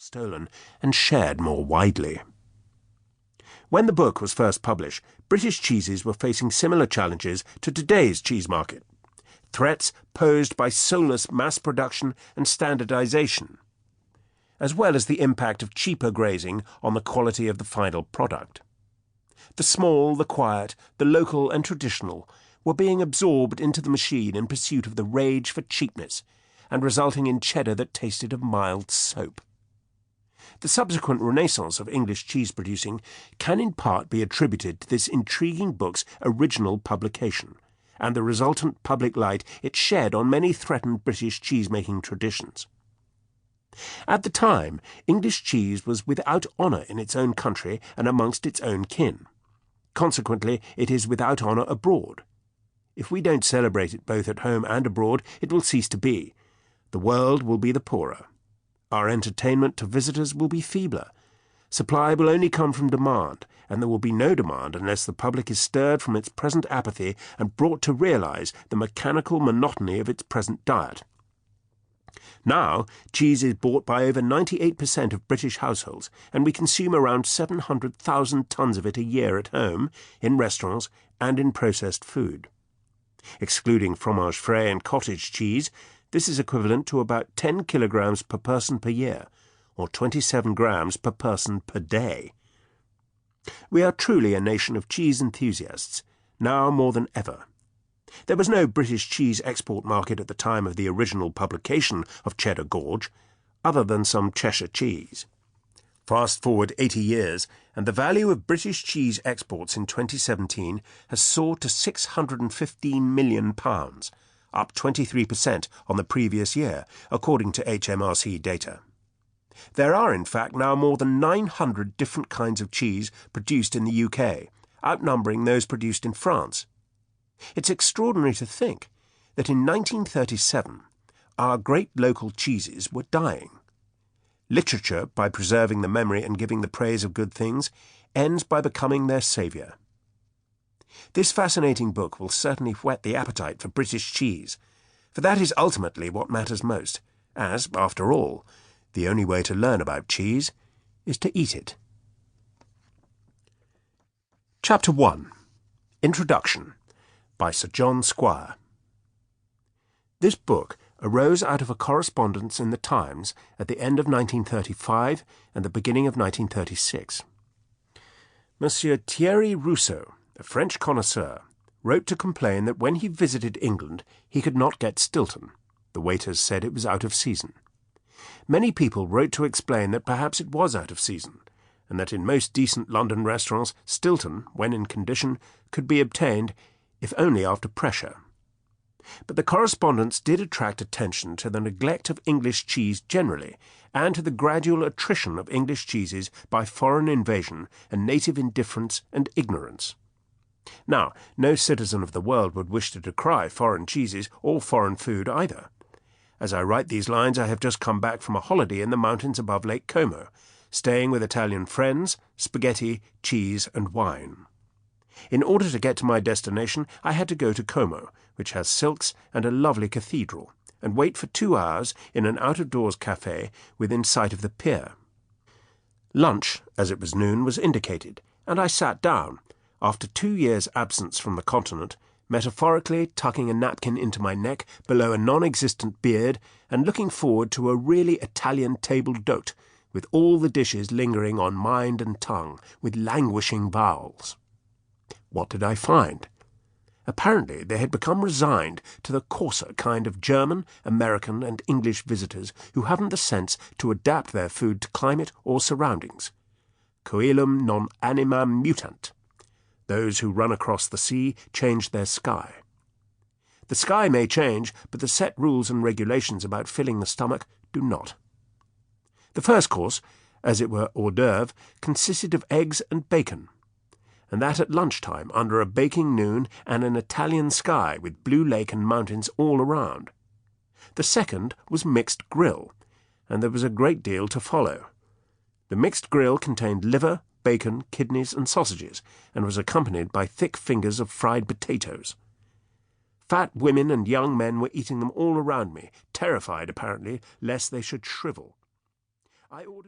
stolen and shared more widely. When the book was first published, British cheeses were facing similar challenges to today's cheese market. Threats posed by soulless mass production and standardization, as well as the impact of cheaper grazing on the quality of the final product. The small, the quiet, the local and traditional were being absorbed into the machine in pursuit of the rage for cheapness, and resulting in cheddar that tasted of mild soap. The subsequent renaissance of English cheese producing can in part be attributed to this intriguing book's original publication, and the resultant public light it shed on many threatened British cheese-making traditions. At the time, English cheese was without honour in its own country and amongst its own kin. Consequently, it is without honour abroad. If we don't celebrate it both at home and abroad, it will cease to be. The world will be the poorer. Our entertainment to visitors will be feebler. Supply will only come from demand, and there will be no demand unless the public is stirred from its present apathy and brought to realise the mechanical monotony of its present diet. Now, cheese is bought by over 98% of British households, and we consume around 700,000 tons of it a year at home, in restaurants, and in processed food. Excluding fromage frais and cottage cheese, this is equivalent to about 10 kilograms per person per year, or 27 grams per person per day. We are truly a nation of cheese enthusiasts, now more than ever. There was no British cheese export market at the time of the original publication of Cheddar Gorge, other than some Cheshire cheese. Fast forward 80 years, and the value of British cheese exports in 2017 has soared to £615 million, up 23% on the previous year, according to HMRC data. There are, in fact, now more than 900 different kinds of cheese produced in the UK, outnumbering those produced in France. It's extraordinary to think that in 1937 our great local cheeses were dying. Literature, by preserving the memory and giving the praise of good things, ends by becoming their saviour. This fascinating book will certainly whet the appetite for British cheese, for that is ultimately what matters most, as, after all, the only way to learn about cheese is to eat it. Chapter 1. Introduction, by Sir John Squire. This book arose out of a correspondence in the Times at the end of 1935 and the beginning of 1936. Monsieur Thierry Rousseau, a French connoisseur, wrote to complain that when he visited England he could not get Stilton. The waiters said it was out of season. Many people wrote to explain that perhaps it was out of season, and that in most decent London restaurants Stilton, when in condition, could be obtained, if only after pressure. But the correspondence did attract attention to the neglect of English cheese generally, and to the gradual attrition of English cheeses by foreign invasion and native indifference and ignorance. Now, no citizen of the world would wish to decry foreign cheeses or foreign food either. As I write these lines, I have just come back from a holiday in the mountains above Lake Como, staying with Italian friends, spaghetti, cheese and wine. In order to get to my destination, I had to go to Como, which has silks and a lovely cathedral, and wait for 2 hours in an out-of-doors café within sight of the pier. Lunch, as it was noon, was indicated, and I sat down, after 2 years' absence from the continent, metaphorically tucking a napkin into my neck below a non-existent beard and looking forward to a really Italian table d'hôte, with all the dishes lingering on mind and tongue, with languishing vowels. What did I find? Apparently they had become resigned to the coarser kind of German, American and English visitors who haven't the sense to adapt their food to climate or surroundings. Coelum non animam mutant. Those who run across the sea change their sky. The sky may change, but the set rules and regulations about filling the stomach do not. The first course, as it were hors d'oeuvre, consisted of eggs and bacon, and that at lunchtime under a baking noon and an Italian sky with blue lake and mountains all around. The second was mixed grill, and there was a great deal to follow. The mixed grill contained liver, bacon, kidneys and sausages, and was accompanied by thick fingers of fried potatoes. Fat women and young men were eating them all around me, terrified, apparently, lest they should shrivel. I ordered